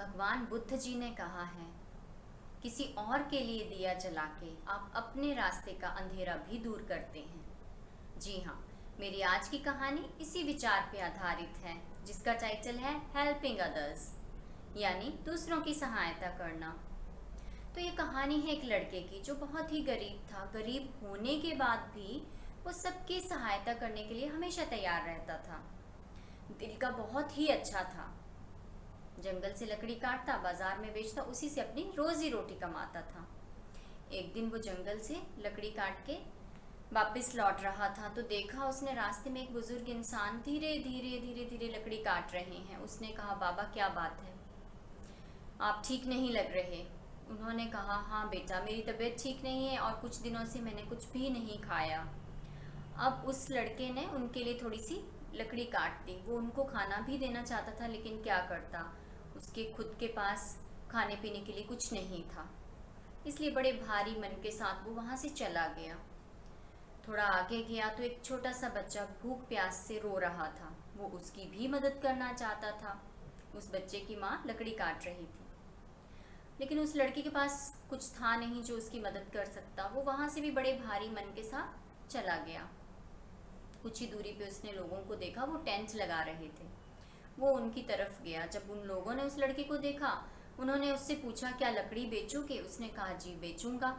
भगवान बुद्ध जी ने कहा है, किसी और के लिए दिया जला के आप अपने रास्ते का अंधेरा भी दूर करते हैं। जी हाँ, मेरी आज की कहानी इसी विचार पे आधारित है, जिसका टाइटल है हेल्पिंग अदर्स, यानी दूसरों की सहायता करना। तो ये कहानी है एक लड़के की जो बहुत ही गरीब था। गरीब होने के बाद भी वो सबकी सहायता करने के लिए हमेशा तैयार रहता था। दिल का बहुत ही अच्छा था। जंगल से लकड़ी काटता, बाजार में बेचता, उसी से अपनी रोजी रोटी कमाता था। एक दिन वो जंगल से लकड़ी काट के वापस लौट रहा था तो देखा उसने रास्ते में एक बुजुर्ग इंसान धीरे धीरे धीरे धीरे लकड़ी काट रहे हैं। उसने कहा, बाबा क्या बात है, आप ठीक नहीं लग रहे। उन्होंने कहा, हाँ बेटा, मेरी तबीयत ठीक नहीं है और कुछ दिनों से मैंने कुछ भी नहीं खाया। अब उस लड़के ने उनके लिए थोड़ी सी लकड़ी काट दी। वो उनको खाना भी देना चाहता था, लेकिन क्या करता, उसके खुद के पास खाने पीने के लिए कुछ नहीं था। इसलिए बड़े भारी मन के साथ वो वहाँ से चला गया। थोड़ा आगे गया तो एक छोटा सा बच्चा भूख प्यास से रो रहा था। वो उसकी भी मदद करना चाहता था। उस बच्चे की माँ लकड़ी काट रही थी, लेकिन उस लड़के के पास कुछ था नहीं जो उसकी मदद कर सकता। वो वहाँ से भी बड़े भारी मन के साथ चला गया। कुछ ही दूरी पे उसने लोगों को देखा, वो टेंट लगा रहे थे। वो उनकी तरफ गया। जब उन लोगों ने उस लड़के को देखा, उन्होंने उससे पूछा, क्या लकड़ी बेचोगे? उसने कहा, जी बेचूंगा।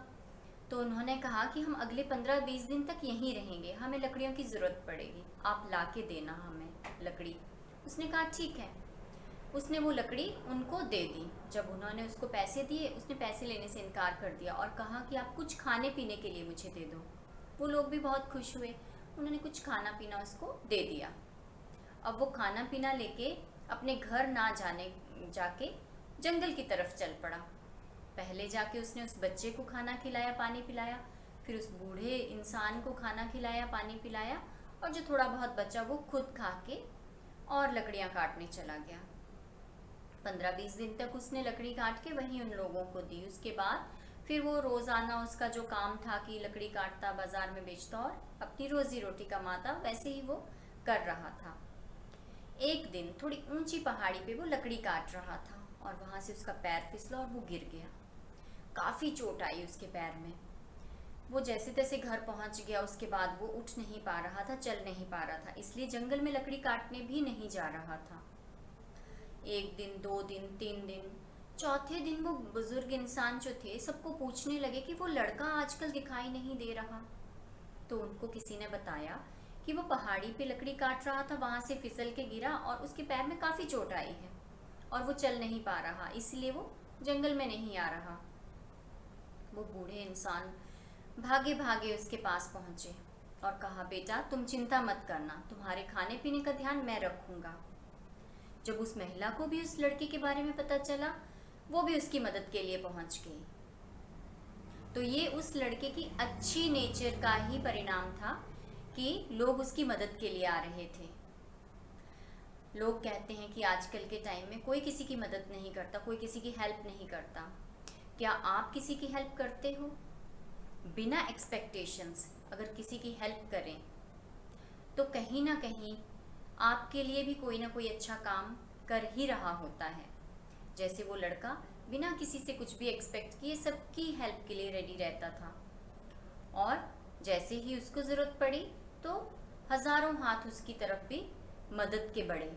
तो उन्होंने कहा कि हम अगले 15-20 दिन तक यहीं रहेंगे, हमें लकड़ियों की ज़रूरत पड़ेगी, आप ला के देना हमें लकड़ी। उसने कहा ठीक है। उसने वो लकड़ी उनको दे दी। जब उन्होंने उसको पैसे दिए, उसने पैसे लेने से इनकार कर दिया और कहा कि आप कुछ खाने पीने के लिए मुझे दे दो। वो लोग भी बहुत खुश हुए। उन्होंने कुछ खाना पीना उसको दे दिया। अब वो खाना पीना लेके अपने घर ना जाके जंगल की तरफ चल पड़ा। पहले जाके उसने उस बच्चे को खाना खिलाया, पानी पिलाया, फिर उस बूढ़े इंसान को खाना खिलाया, पानी पिलाया, और जो थोड़ा बहुत बचा वो खुद खा के और लकड़ियाँ काटने चला गया। 15-20 दिन तक उसने लकड़ी काट के वहीं उन लोगों को दी। उसके बाद फिर वो रोज़ाना उसका जो काम था कि लकड़ी काटता, बाज़ार में बेचता और अपनी रोज़ी रोटी कमाता, वैसे ही वो कर रहा था। एक दिन थोड़ी ऊंची पहाड़ी पे वो लकड़ी काट रहा था और वहाँ से उसका पैर फिसला और वो गिर गया। काफ़ी चोट आई उसके पैर में। वो जैसे तैसे घर पहुँच गया। उसके बाद वो उठ नहीं पा रहा था, चल नहीं पा रहा था, इसलिए जंगल में लकड़ी काटने भी नहीं जा रहा था। एक दिन, 2 दिन, 3 दिन, चौथे दिन वो बुजुर्ग इंसान जो थे सबको पूछने लगे कि वो लड़का आजकल दिखाई नहीं दे रहा। तो उनको किसी ने बताया कि वो पहाड़ी पे लकड़ी काट रहा था, वहाँ से फिसल के गिरा और उसके पैर में काफ़ी चोट आई है और वो चल नहीं पा रहा, इसलिए वो जंगल में नहीं आ रहा। वो बूढ़े इंसान भागे भागे उसके पास पहुँचे और कहा, बेटा तुम चिंता मत करना, तुम्हारे खाने पीने का ध्यान मैं रखूँगा। जब उस महिला को भी उस लड़के के बारे में पता चला, वो भी उसकी मदद के लिए पहुँच गई। तो ये उस लड़के की अच्छी नेचर का ही परिणाम था कि लोग उसकी मदद के लिए आ रहे थे। लोग कहते हैं कि आजकल के टाइम में कोई किसी की मदद नहीं करता, कोई किसी की हेल्प नहीं करता। क्या आप किसी की हेल्प करते हो? बिना एक्सपेक्टेशंस अगर किसी की हेल्प करें तो कहीं ना कहीं आपके लिए भी कोई ना कोई अच्छा काम कर ही रहा होता है। जैसे वो लड़का बिना किसी से कुछ भी एक्सपेक्ट किए सबकी हेल्प के लिए रेडी रहता था, और जैसे ही उसको ज़रूरत पड़ी तो हज़ारों हाथ उसकी तरफ भी मदद के बढ़े।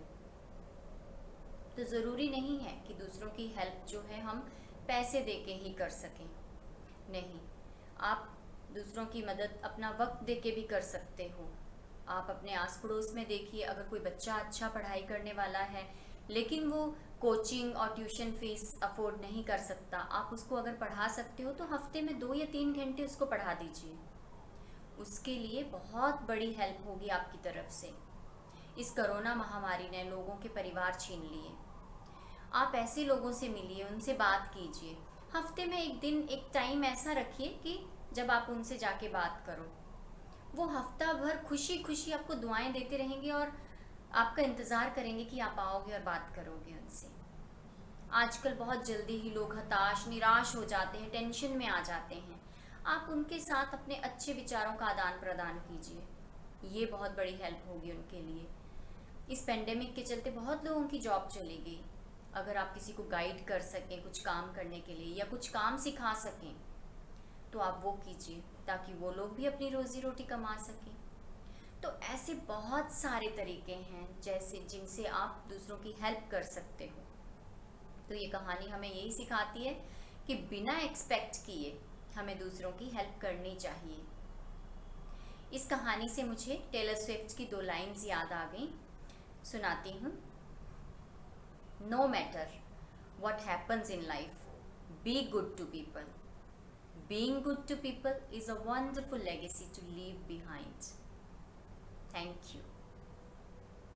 तो ज़रूरी नहीं है कि दूसरों की हेल्प जो है हम पैसे दे के ही कर सकें। नहीं, आप दूसरों की मदद अपना वक्त दे के भी कर सकते हो। आप अपने आस पड़ोस में देखिए, अगर कोई बच्चा अच्छा पढ़ाई करने वाला है लेकिन वो कोचिंग और ट्यूशन फीस अफोर्ड नहीं कर सकता, आप उसको अगर पढ़ा सकते हो तो हफ्ते में 2 या 3 घंटे उसको पढ़ा दीजिए। उसके लिए बहुत बड़ी हेल्प होगी आपकी तरफ से। इस कोरोना महामारी ने लोगों के परिवार छीन लिए। आप ऐसे लोगों से मिलिए, उनसे बात कीजिए। हफ्ते में एक दिन, एक टाइम ऐसा रखिए कि जब आप उनसे जाके बात करो। वो हफ्ता भर खुशी खुशी आपको दुआएं देते रहेंगे और आपका इंतज़ार करेंगे कि आप आओगे और बात करोगे उनसे। आजकल बहुत जल्दी ही लोग हताश, निराश हो जाते हैं, टेंशन में आ जाते हैं। आप उनके साथ अपने अच्छे विचारों का आदान प्रदान कीजिए। ये बहुत बड़ी हेल्प होगी उनके लिए। इस पेंडेमिक के चलते बहुत लोगों की जॉब चली गई। अगर आप किसी को गाइड कर सकें कुछ काम करने के लिए या कुछ काम सिखा सकें तो आप वो कीजिए, ताकि वो लोग भी अपनी रोजी रोटी कमा सकें। तो ऐसे बहुत सारे तरीके हैं जैसे जिनसे आप दूसरों की हेल्प कर सकते हो। तो ये कहानी हमें यही सिखाती है कि बिना एक्सपेक्ट किए हमें दूसरों की हेल्प करनी चाहिए। इस कहानी से मुझे टेलर स्विफ्ट की 2 लाइन्स याद आ गई, सुनाती हूँ। No matter what happens in life, be good to people. Being good to people is a wonderful legacy to leave behind. Thank you.